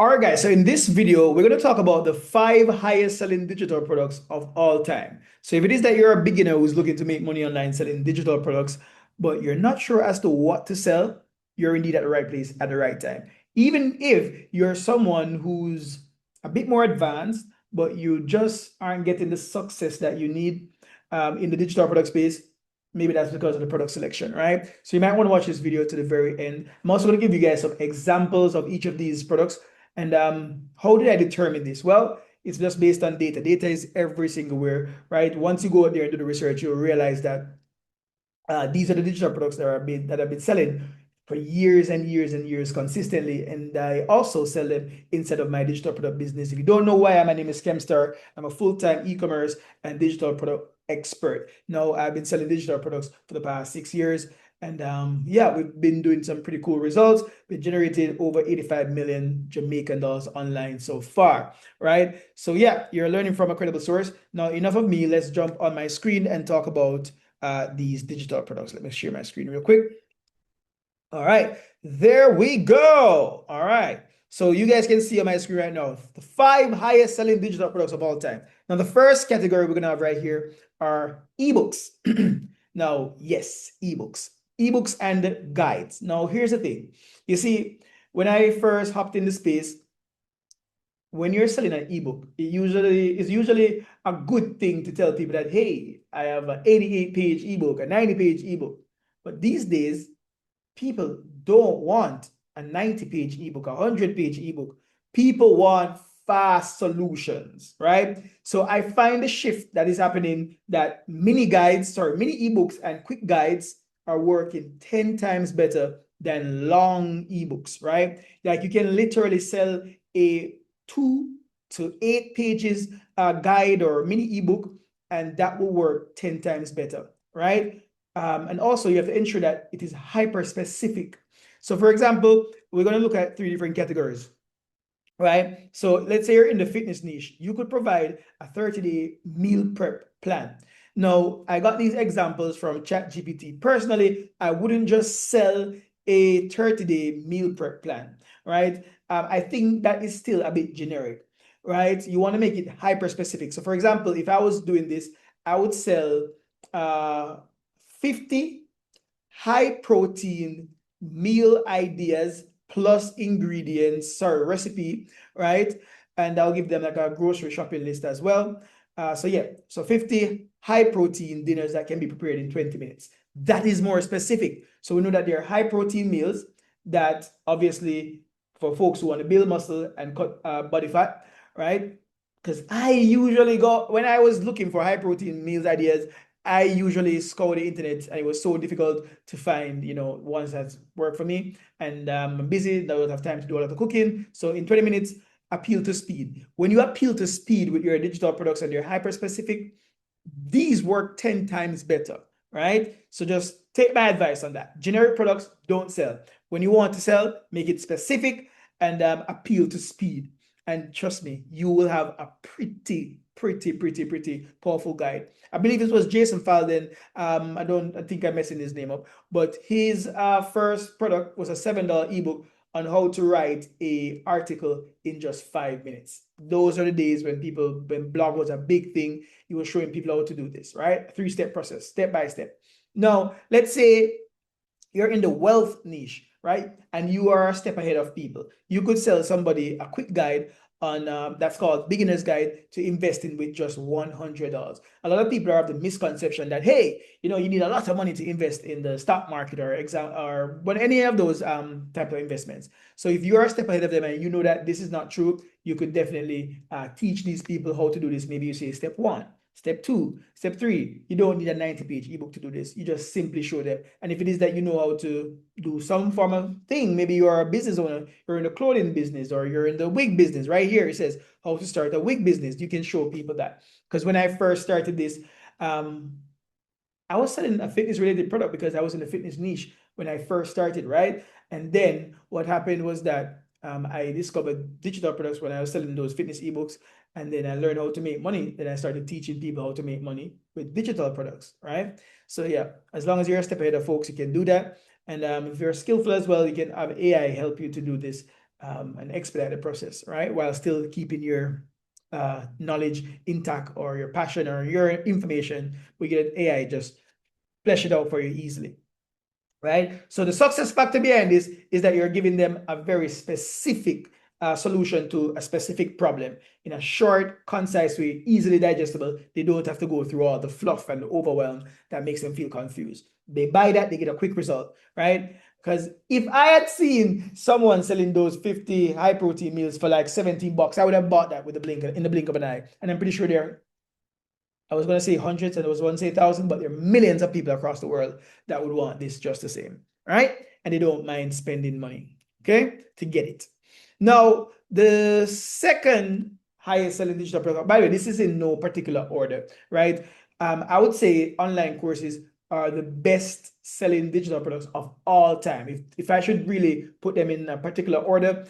All right, guys. So in this video, we're going to talk about the 5 highest selling digital products of all time. So if it is that you're a beginner who's looking to make money online selling digital products, but you're not sure as to what to sell, you're indeed at the right place at the right time. Even if you're someone who's a bit more advanced, but you just aren't getting the success that you need in the digital product space, maybe that's because of the product selection, right? So you might want to watch this video to the very end. I'm also going to give you guys some examples of each of these products. And how did I determine this? Well, it's just based on data. Data is every single where, right? Once you go out there and do the research, you'll realize that these are the digital products that have been selling for years and years and years consistently. And I also sell them inside of my digital product business. If you don't know why, my name is Kemstar. I'm a full-time e-commerce and digital product expert. Now, I've been selling digital products for the past 6 years. And yeah, we've been doing some pretty cool results. We generated over 85 million Jamaican dollars online so far, right? So yeah, you're learning from a credible source. Now, enough of me. Let's jump on my screen and talk about these digital products. Let me share my screen real quick. All right, there we go. All right. So you guys can see on my screen right now, the 5 highest selling digital products of all time. Now, the first category we're going to have right here are ebooks. Now, yes, ebooks and guides. Now, here's the thing. You see, when I first hopped in the space, when you're selling an ebook, it is usually a good thing to tell people that, hey, I have an 88-page ebook, a 90-page ebook. But these days, people don't want a 90-page ebook, a 100-page ebook. People want fast solutions, right? So I find the shift that is happening that mini ebooks and quick guides are working 10 times better than long ebooks, right? Like you can literally sell a 2 to 8 pages guide or mini ebook, and that will work 10 times better, right? And also you have to ensure that it is hyper specific. So for example, we're going to look at 3 different categories, right? So let's say you're in the fitness niche. You could provide a 30-day meal prep plan. Now, I got these examples from ChatGPT. Personally, I wouldn't just sell a 30-day meal prep plan, right? I think that is still a bit generic, right? You want to make it hyper specific. So for example, if I was doing this, I would sell 50 high protein meal ideas plus recipe, right? And I'll give them like a grocery shopping list as well. So yeah, so 50 high protein dinners that can be prepared in 20 minutes. That is more specific. So we know that they're high protein meals that obviously for folks who want to build muscle and cut body fat, right? Because when I was looking for high protein meals ideas, I usually scour the internet, and it was so difficult to find, ones that work for me. And I'm busy, I don't have time to do a lot of cooking. So in 20 minutes, appeal to speed. When you appeal to speed with your digital products and you're hyper specific, these work 10 times better, right? So just take my advice on that. Generic products don't sell. When you want to sell, make it specific and appeal to speed. And trust me, you will have a pretty powerful guide. I believe this was Jason Falden. I think I'm messing his name up, but his first product was a $7 ebook on how to write a article in just 5 minutes. Those are the days when blog was a big thing. He was showing people how to do this, right? 3-step process, step by step. Now, let's say you're in the wealth niche, right? And you are a step ahead of people. You could sell somebody a quick guide on that's called Beginner's Guide to Investing with just $100. A lot of people have the misconception that, hey, you need a lot of money to invest in the stock market or any of those type of investments. So if you are a step ahead of them and you know that this is not true, you could definitely teach these people how to do this. Maybe you say step 1. Step 2, step 3, you don't need a 90-page ebook to do this. You just simply show them. And if it is that you know how to do some form of thing, maybe you're a business owner, you're in the clothing business, or you're in the wig business. Right here, it says how to start a wig business. You can show people that. Because when I first started this, I was selling a fitness-related product because I was in the fitness niche when I first started, right? And then what happened was that I discovered digital products when I was selling those fitness ebooks, and then I learned how to make money. Then I started teaching people how to make money with digital products, right? So yeah, as long as you're a step ahead of folks, you can do that. And if you're skillful as well, you can have AI help you to do this and expedite the process, right? While still keeping your knowledge intact, or your passion or your information. We get AI just flesh it out for you easily, right? So the success factor behind this is that you're giving them a very specific solution to a specific problem in a short, concise way, easily digestible. They don't have to go through all the fluff and the overwhelm that makes them feel confused. They buy that, they get a quick result, right? Because if I had seen someone selling those 50 high protein meals for like $17, I would have bought that with in the blink of an eye. And I'm pretty sure I was going to say hundreds and I was going to say thousands, but there are millions of people across the world that would want this just the same, right? And they don't mind spending money, okay, to get it. Now, the second highest selling digital product, by the way, this is in no particular order, right? I would say online courses are the best selling digital products of all time. If I should really put them in a particular order,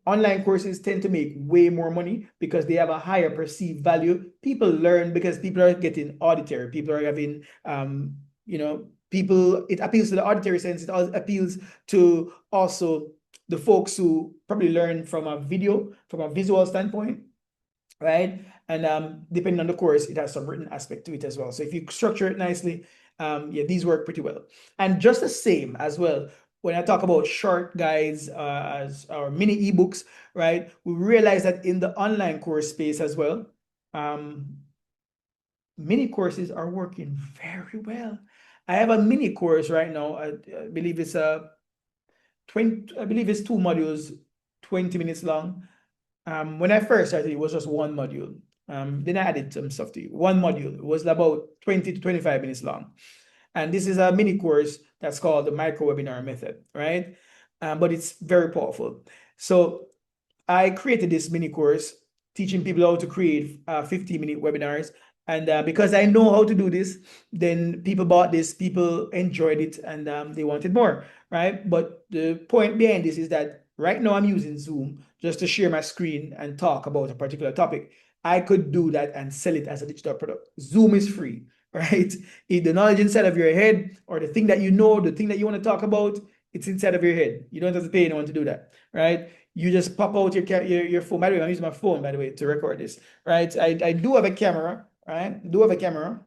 online courses tend to make way more money because they have a higher perceived value. People learn because people are getting auditory. People are having, people, it appeals to the auditory sense. It also appeals to also the folks who probably learn from a visual standpoint, right? And depending on the course, it has some written aspect to it as well. So if you structure it nicely, yeah, these work pretty well. And just the same as well, when I talk about short guides as our mini ebooks, right? We realize that in the online course space as well, mini courses are working very well. I have a mini course right now. I believe it's I believe it's 2 modules, 20 minutes long. When I first started, it was just one module. Then I added some stuff to it. One module, it was about 20 to 25 minutes long. And this is a mini course that's called the micro webinar method, right? But it's very powerful. So I created this mini course teaching people how to create 15-minute webinars. And because I know how to do this, then people bought this, people enjoyed it, and they wanted more, right? But the point behind this is that right now I'm using Zoom just to share my screen and talk about a particular topic. I could do that and sell it as a digital product. Zoom is free, right? If the knowledge inside of your head, or the thing that you know, the thing that you want to talk about, it's inside of your head. You don't have to pay anyone to do that, right? You just pop out your phone. By the way, I'm using my phone, by the way, to record this, right? I do have a camera, right? I do have a camera,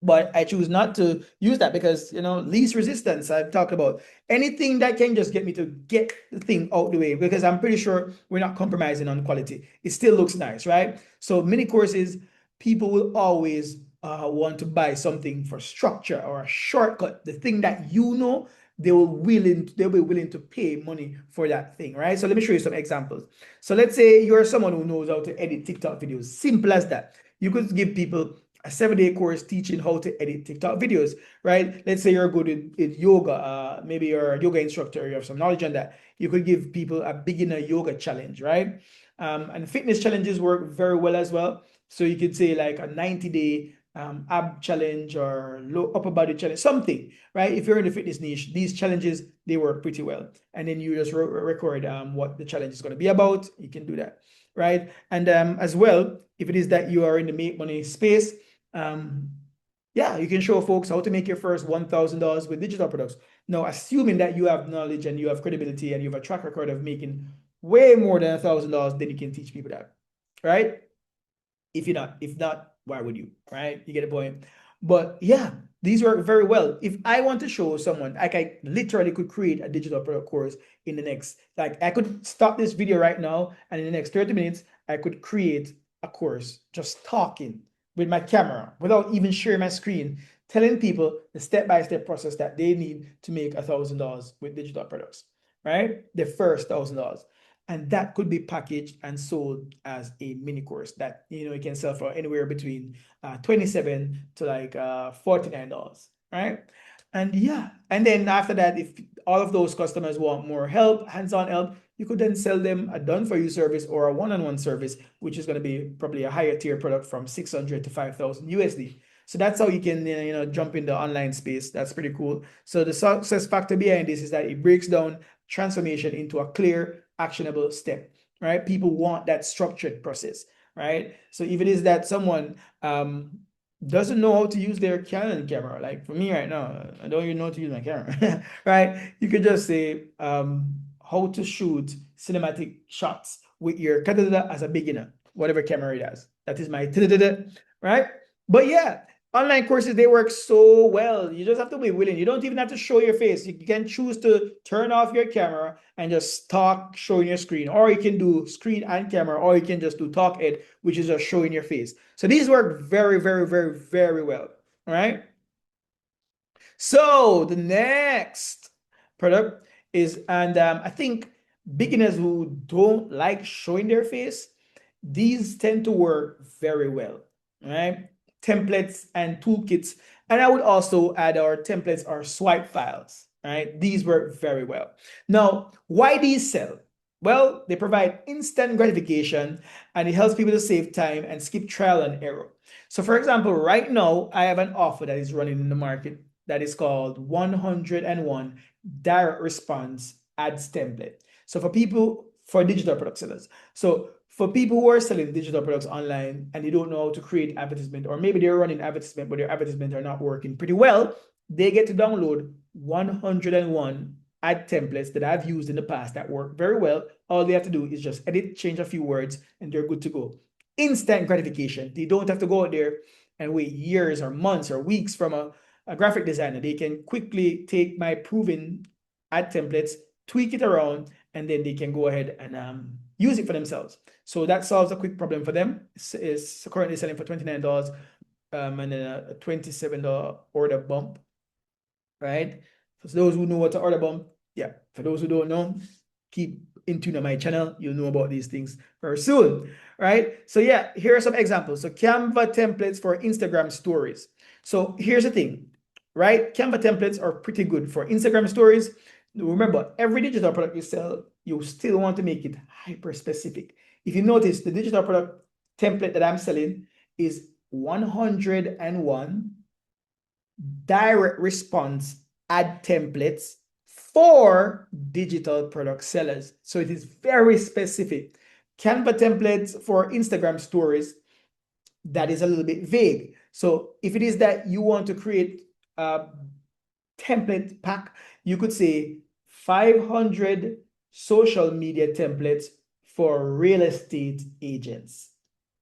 but I choose not to use that because, least resistance. I've talked about anything that can just get me to get the thing out the way, because I'm pretty sure we're not compromising on quality. It still looks nice, right? So mini courses, people will always want to buy something for structure or a shortcut, the thing that they'll be willing to pay money for that thing, right? So let me show you some examples. So let's say you're someone who knows how to edit TikTok videos. Simple as that. You could give people a 7-day course teaching how to edit TikTok videos, right? Let's say you're good at yoga, maybe you're a yoga instructor, you have some knowledge on that. You could give people a beginner yoga challenge, right? And fitness challenges work very well as well. So you could say like a 90-day ab challenge or low upper body challenge, something, right? If you're in the fitness niche, these challenges, they work pretty well. And then you just record what the challenge is going to be about. You can do that, right? And as well, if it is that you are in the make money space, yeah, you can show folks how to make your first $1,000 with digital products. Now, assuming that you have knowledge and you have credibility and you have a track record of making way more than $1,000, then you can teach people that, right? If not, why would you, right? You get the point. But yeah, these work very well. If I want to show someone, like, I literally could create a digital product course in the next, like, I could stop this video right now, and in the next 30 minutes, I could create a course just talking with my camera without even sharing my screen, telling people the step-by-step process that they need to make $1,000 with digital products, right? The first $1,000. And that could be packaged and sold as a mini course that, you can sell for anywhere between $27 to like $49, right? And yeah, and then after that, if all of those customers want more help, hands-on help, you could then sell them a done-for-you service or a one-on-one service, which is going to be probably a higher tier product from 600 to 5,000 USD. So that's how you can, jump in the online space. That's pretty cool. So the success factor behind this is that it breaks down transformation into a clear, actionable step, right? People want that structured process, right? So if it is that someone doesn't know how to use their Canon camera, like for me right now, I don't even know how to use my camera, right? You could just say, how to shoot cinematic shots with your as a beginner, whatever camera it has. That is my right? But yeah, online courses, they work so well. You just have to be willing. You don't even have to show your face. You can choose to turn off your camera and just talk showing your screen, or you can do screen and camera, or you can just do talk ed, which is just showing your face. So these work very, very, very, very well. All right. So the next product is, and I think beginners who don't like showing their face, these tend to work very well, right? Templates and toolkits. And I would also add our templates or swipe files, right? These work very well. Now, why these sell? Well, they provide instant gratification and it helps people to save time and skip trial and error. So for example, right now, I have an offer that is running in the market that is called 101 direct response ads template. So for digital product sellers. So for people who are selling digital products online and they don't know how to create advertisement, or maybe they're running advertisement, but their advertisement are not working pretty well, they get to download 101 ad templates that I've used in the past that work very well. All they have to do is just edit, change a few words, and they're good to go. Instant gratification. They don't have to go out there and wait years or months or weeks from a graphic designer. They can quickly take my proven ad templates, tweak it around, and then they can go ahead and use it for themselves. So that solves a quick problem for them. It's currently selling for $29 and then a $27 order bump, right? For those who know what to order bump, yeah. For those who don't know, keep in tune on my channel. You'll know about these things very soon, right? So yeah, here are some examples. So Canva templates for Instagram stories. So here's the thing, right? Canva templates are pretty good for Instagram stories. Remember, every digital product you sell, you still want to make it hyper specific. If you notice, the digital product template that I'm selling is 101 direct response ad templates for digital product sellers. So it is very specific. Canva templates for Instagram stories, that is a little bit vague. So if it is that you want to create a template pack, you could say 500 social media templates for real estate agents.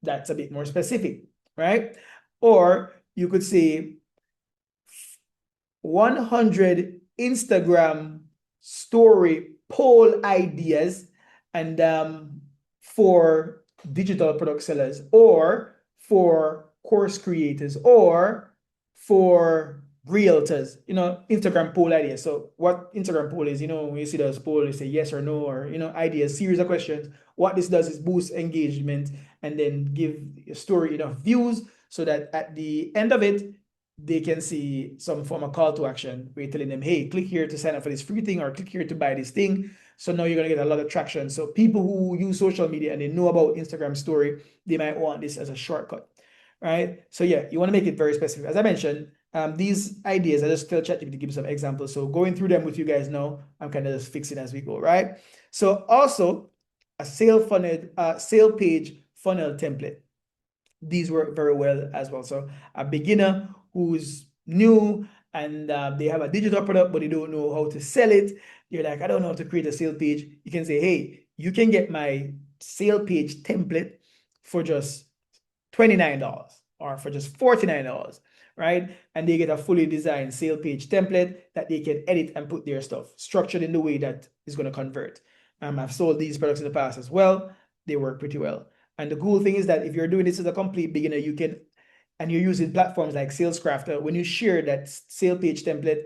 That's a bit more specific, right? Or you could say 100 Instagram story poll ideas and for digital product sellers, or for course creators, or for realtors, Instagram poll ideas. So what Instagram poll is, when you see those poll, you say yes or no, or, ideas, series of questions. What this does is boost engagement and then give a story enough views so that at the end of it, they can see some form of call to action where you're telling them, hey, click here to sign up for this free thing, or click here to buy this thing. So now you're going to get a lot of traction. So people who use social media and they know about Instagram story, they might want this as a shortcut, right? So yeah, you want to make it very specific. As I mentioned, these ideas, I just tell ChatGPT to give some examples. So going through them with you guys now, I'm kind of just fixing as we go, right? So also a sale page funnel template. These work very well as well. So a beginner who's new and they have a digital product, but they don't know how to sell it. You're like, I don't know how to create a sale page. You can say, hey, you can get my sale page template for just $29 or for just $49, right? And they get a fully designed sale page template that they can edit and put their stuff structured in the way that is going to convert. I've sold these products in the past as well. They work pretty well. And the cool thing is that if you're doing this as a complete beginner, you can, and you're using platforms like SalesCrafter, when you share that sale page template,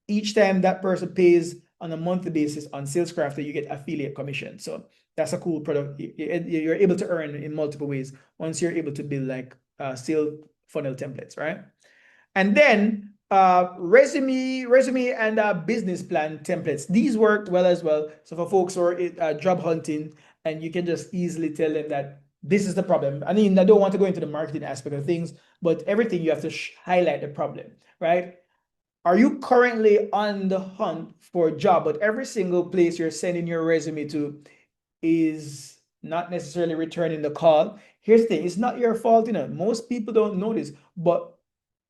each time that person pays on a monthly basis on SalesCrafter, you get affiliate commission. So that's a cool product. You're able to earn in multiple ways once you're able to build like sale funnel templates, right? And then resume and business plan templates. These work well as well. So for folks who are job hunting, and you can just easily tell them that this is the problem. I mean, I don't want to go into the marketing aspect of things, but everything you have to highlight the problem, right? Are you currently on the hunt for a job, but every single place you're sending your resume to is not necessarily returning the call? Here's the thing, it's not your fault, Most people don't know this, but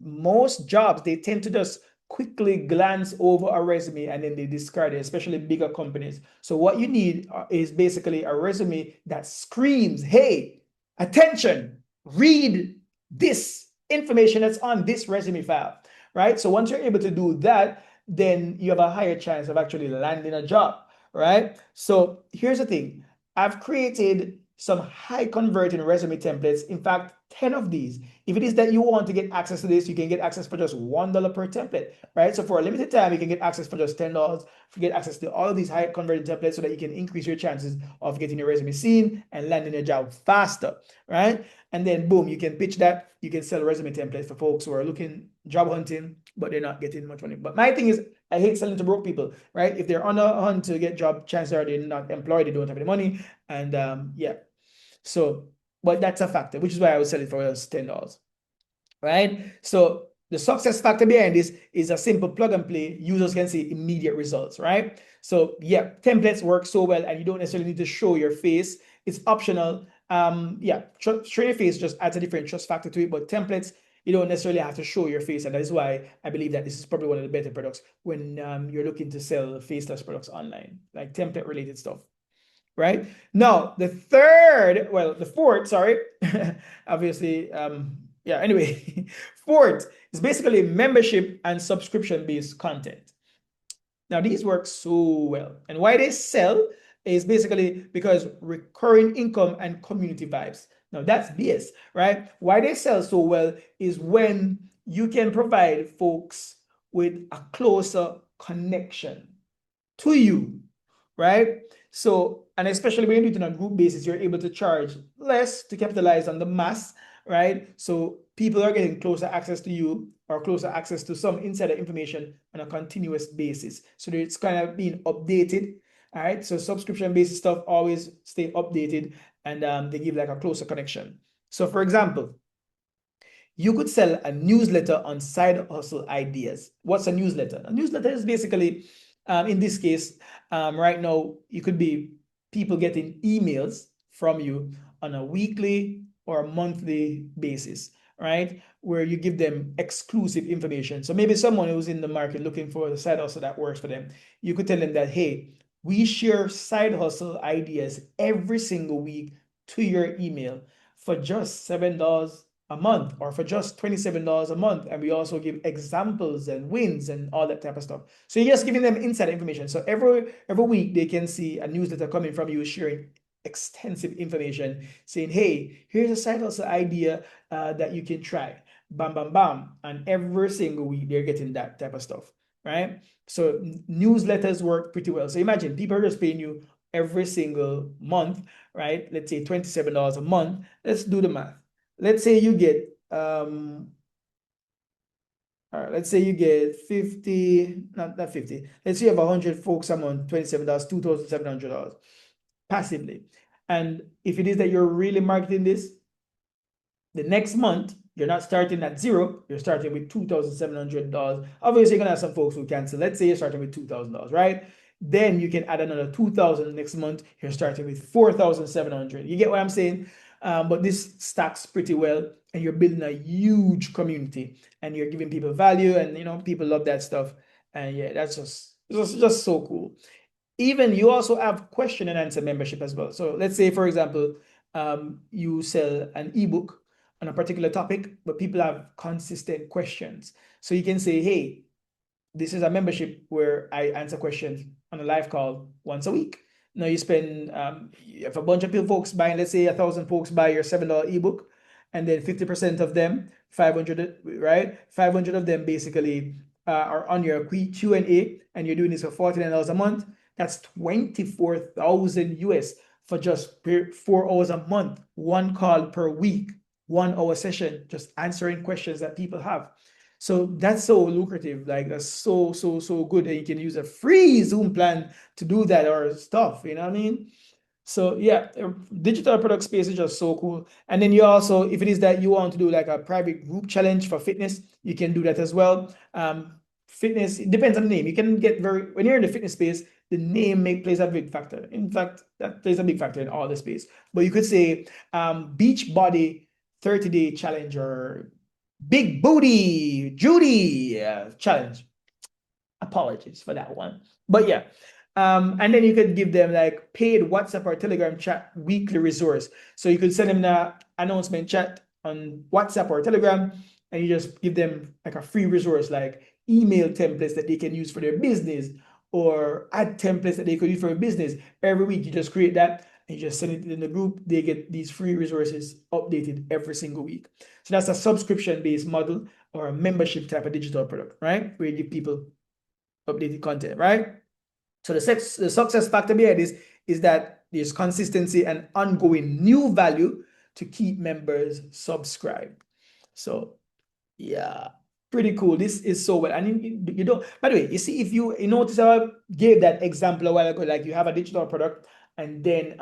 most jobs, they tend to just quickly glance over a resume and then they discard it, especially bigger companies. So what you need is basically a resume that screams, hey, attention, read this information that's on this resume file, right? So once you're able to do that, then you have a higher chance of actually landing a job, right? So here's the thing. I've created some high converting resume templates. In fact, 10 of these. If it is that you want to get access to this, you can get access for just $1 per template, right? So for a limited time, you can get access for just $10. You get access to all of these high converting templates so that you can increase your chances of getting your resume seen and landing a job faster, right? And then boom, you can pitch that. You can sell resume templates for folks who are looking job hunting, but they're not getting much money. But my thing is, I hate selling to broke people, right? If they're on a hunt to get job, chances are they're not employed, they don't have any money, and yeah. So, but that's a factor, which is why I would sell it for us $10, right? So the success factor behind this is a simple plug and play. Users can see immediate results, right? So yeah, templates work so well, and you don't necessarily need to show your face. It's optional. Yeah, show your face just adds a different trust factor to it, but templates, you don't necessarily have to show your face, and that is why I believe that this is probably one of the better products when you're looking to sell faceless products online, like template related stuff, right? Now, the fourth, sorry, obviously, yeah, anyway, fourth is basically membership and subscription-based content. Now, these work so well. And why they sell is basically because recurring income and community vibes. Now, that's BS, right? Why they sell so well is when you can provide folks with a closer connection to you, right? So, and especially when you do it on a group basis, you're able to charge less to capitalize on the mass, right? So people are getting closer access to you or closer access to some insider information on a continuous basis. So it's kind of being updated. All right. So subscription-based stuff always stay updated, and they give like a closer connection. So for example, you could sell a newsletter on side hustle ideas. What's a newsletter? A newsletter is basically, in this case, right now, you could be people getting emails from you on a weekly or a monthly basis, right? Where you give them exclusive information. So maybe someone who's in the market looking for a side hustle that works for them, you could tell them that, hey, we share side hustle ideas every single week to your email for just $7 a month or for just $27 a month. And we also give examples and wins and all that type of stuff. So you're just giving them inside information. So every week they can see a newsletter coming from you sharing extensive information saying, hey, here's a side hustle idea that you can try. Bam, bam, bam. And every single week they're getting that type of stuff, right? So newsletters work pretty well. So imagine people are just paying you every single month, right? Let's say $27 a month. Let's do the math. Let's say you get all right, let's say you get 50, not 50. Let's say you have 100 folks a month, $27, $2,700 passively. And if it is that you're really marketing this, the next month, you're not starting at zero, you're starting with $2,700. Obviously, you're gonna have some folks who cancel. Let's say you're starting with $2,000, right? Then you can add another 2,000 next month. You're starting with 4,700. You get what I'm saying? But this stacks pretty well, and you're building a huge community, and you're giving people value, and people love that stuff. And yeah, that's just so cool. Even you also have question and answer membership as well. So let's say, for example, you sell an ebook on a particular topic, but people have consistent questions. So you can say, hey, this is a membership where I answer questions on a live call once a week. Now you spend, if a bunch of people folks buying, let's say 1,000 folks buy your $7 ebook, and then 50% of them, 500, right? 500 of them basically are on your Q&A, and you're doing this for $49 a month. That's 24,000 US for just 4 hours a month, one call per week, 1 hour session, just answering questions that people have. So that's so lucrative, like that's so good, and you can use a free Zoom plan to do that or stuff, you know what I mean? So yeah, digital product space is just so cool. And then you also, if it is that you want to do like a private group challenge for fitness, you can do that as well. Fitness, it depends on the name. You can get when you're in the fitness space, the name plays a big factor. In fact, that plays a big factor in all the space. But you could say beach body 30-day challenge or big booty Judy challenge, Apologies for that one. But yeah. And then you could give them like paid WhatsApp or Telegram chat weekly resource. So you could send them the announcement chat on WhatsApp or Telegram, and you just give them like a free resource, like email templates that they can use for their business, or ad templates that they could use for a business. Every week you just create that and you just send it in the group. They get these free resources updated every single week. So that's a subscription-based model or a membership type of digital product, right? Where you give people updated content, right? So the success factor behind this is that there's consistency and ongoing new value to keep members subscribed. So yeah, pretty cool. This is so well. And you don't, by the way, you see, if you notice, I gave that example a while ago, like you have a digital product and then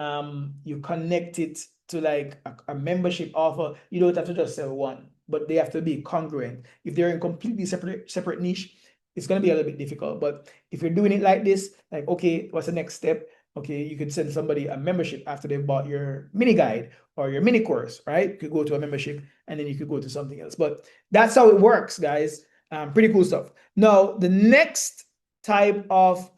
you connect it to like a membership offer. You don't have to just sell one, but they have to be congruent. If they're in completely separate niche, it's going to be a little bit difficult. But if you're doing it like this, like, okay, what's the next step? Okay, you could send somebody a membership after they've bought your mini guide or your mini course, right? You could go to a membership and then you could go to something else. But that's how it works, guys. Pretty cool stuff. Now, the next type of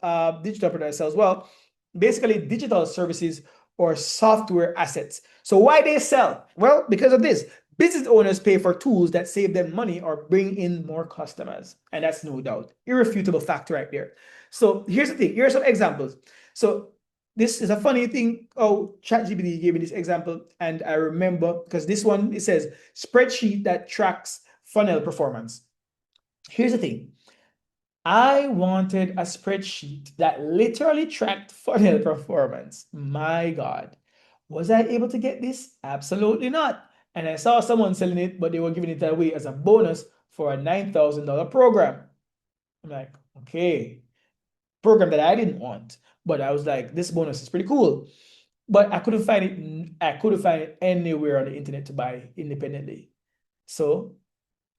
digital product sells, well, basically digital services or software assets. So why they sell? Well, because of this. Business owners pay for tools that save them money or bring in more customers. And that's no doubt. Irrefutable fact right there. So here's the thing. Here are some examples. So this is a funny thing. Oh, ChatGPT gave me this example. And I remember because this one, it says spreadsheet that tracks funnel performance. Here's the thing. I wanted a spreadsheet that literally tracked funnel performance. My God. Was I able to get this? Absolutely not. And I saw someone selling it, but they were giving it away as a bonus for a $9,000 program. I'm like, okay, program that I didn't want, but I was like, this bonus is pretty cool. But I couldn't find it. I couldn't find it anywhere on the internet to buy independently. So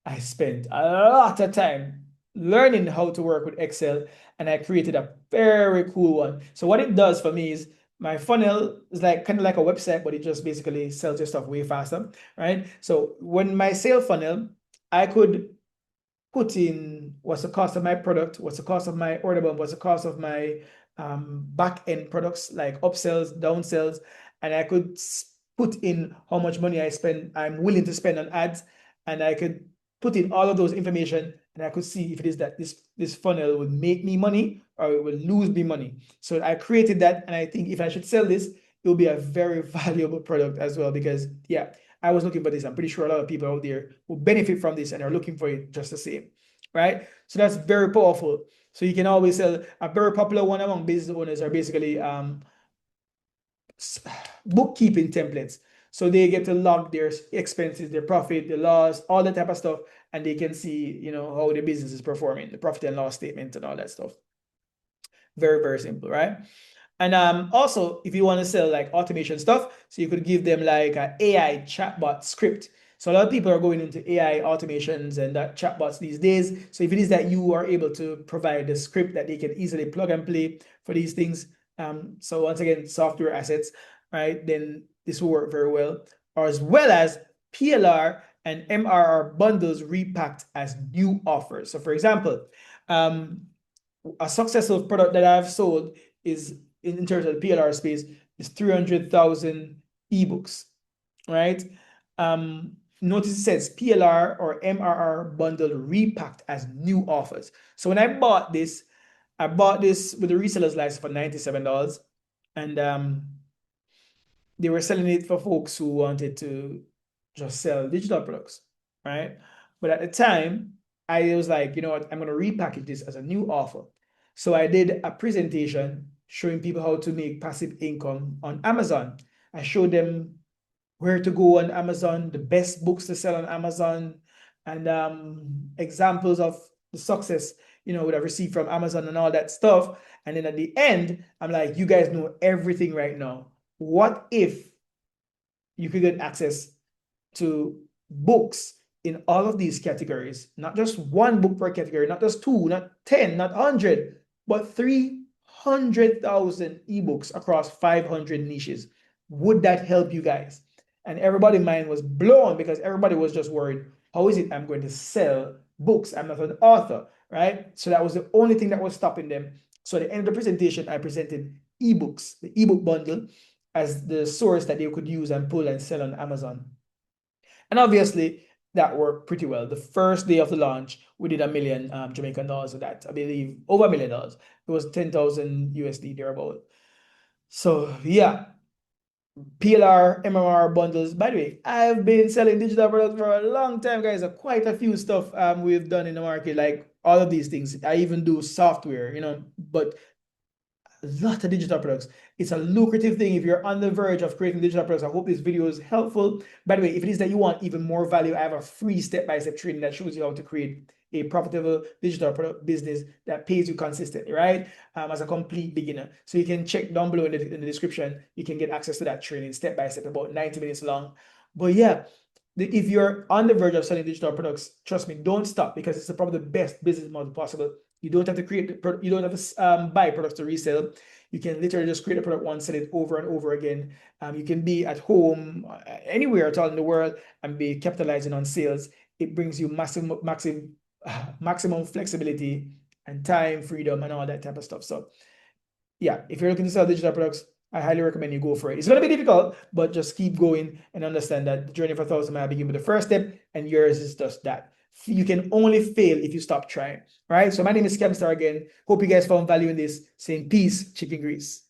I spent a lot of time learning how to work with Excel, and I created a very cool one. So what it does for me is my funnel is like kind of like a website, but it just basically sells your stuff way faster, right? So when my sale funnel, I could put in what's the cost of my product, what's the cost of my order bump, what's the cost of my back end products like upsells, downsells, and I could put in how much money I'm willing to spend on ads, and I could put in all of those information, and I could see if it is that this funnel would make me money or it will lose me money. So I created that, and I think if I should sell this, it will be a very valuable product as well, because yeah, I was looking for this. I'm pretty sure a lot of people out there will benefit from this and are looking for it just the same, right? So that's very powerful. So you can always sell. A very popular one among business owners are basically bookkeeping templates. So they get to log their expenses, their profit, the loss, all that type of stuff, and they can see, how the business is performing, the profit and loss statement and all that stuff. Very, very simple, right? And also, if you want to sell like automation stuff, so you could give them like an AI chatbot script. So a lot of people are going into AI automations and that chatbots these days. So if it is that you are able to provide a script that they can easily plug and play for these things, so once again, software assets, right? Then this will work very well, or as well as PLR and MRR bundles repacked as new offers. So for example, a successful product that I've sold is in terms of the PLR space is 300,000 ebooks, right? Notice it says PLR or MRR bundle repacked as new offers. So when I bought this with the reseller's license for $97, and they were selling it for folks who wanted to just sell digital products, right? But at the time, I was like, you know what, I'm going to repackage this as a new offer. So I did a presentation showing people how to make passive income on Amazon. I showed them where to go on Amazon, the best books to sell on Amazon, and examples of the success, that I've received from Amazon and all that stuff. And then at the end, I'm like, you guys know everything right now. What if you could get access to books in all of these categories, not just one book per category, not just 2, not 10, not 100, but 300,000 ebooks across 500 niches? Would that help you guys? And everybody's mind was blown because everybody was just worried, how is it I'm going to sell books? I'm not an author. right? So that was the only thing that was stopping them. So at the end of the presentation, I presented ebooks, the ebook bundle, as the source that they could use and pull and sell on Amazon. And obviously, that worked pretty well. The first day of the launch, we did $1 million Jamaican dollars with that. I believe over $1 million. It was 10,000 USD thereabout. So yeah, PLR, MMR bundles. By the way, I've been selling digital products for a long time, guys. Quite a few stuff we've done in the market, like all of these things. I even do software, but a lot of digital products. It's a lucrative thing if you're on the verge of creating digital products. I hope this video is helpful. By the way, if it is that you want even more value, I have a free step-by-step training that shows you how to create a profitable digital product business that pays you consistently, right? As a complete beginner. So you can check down below in the description. You can get access to that training step-by-step, about 90 minutes long. But yeah, if you're on the verge of selling digital products, trust me, don't stop, because it's probably the best business model possible. You don't have to you don't have to buy products to resell. You can literally just create a product once, sell it over and over again. You can be at home, anywhere at all in the world, and be capitalizing on sales. It brings you maximum flexibility and time, freedom, and all that type of stuff. So yeah, if you're looking to sell digital products, I highly recommend you go for it. It's going to be difficult, but just keep going and understand that the journey of 1,000 miles begins with the first step, and yours is just that. You can only fail if you stop trying. All right. So my name is Kemstar again. Hope you guys found value in this. Saying peace, chicken grease.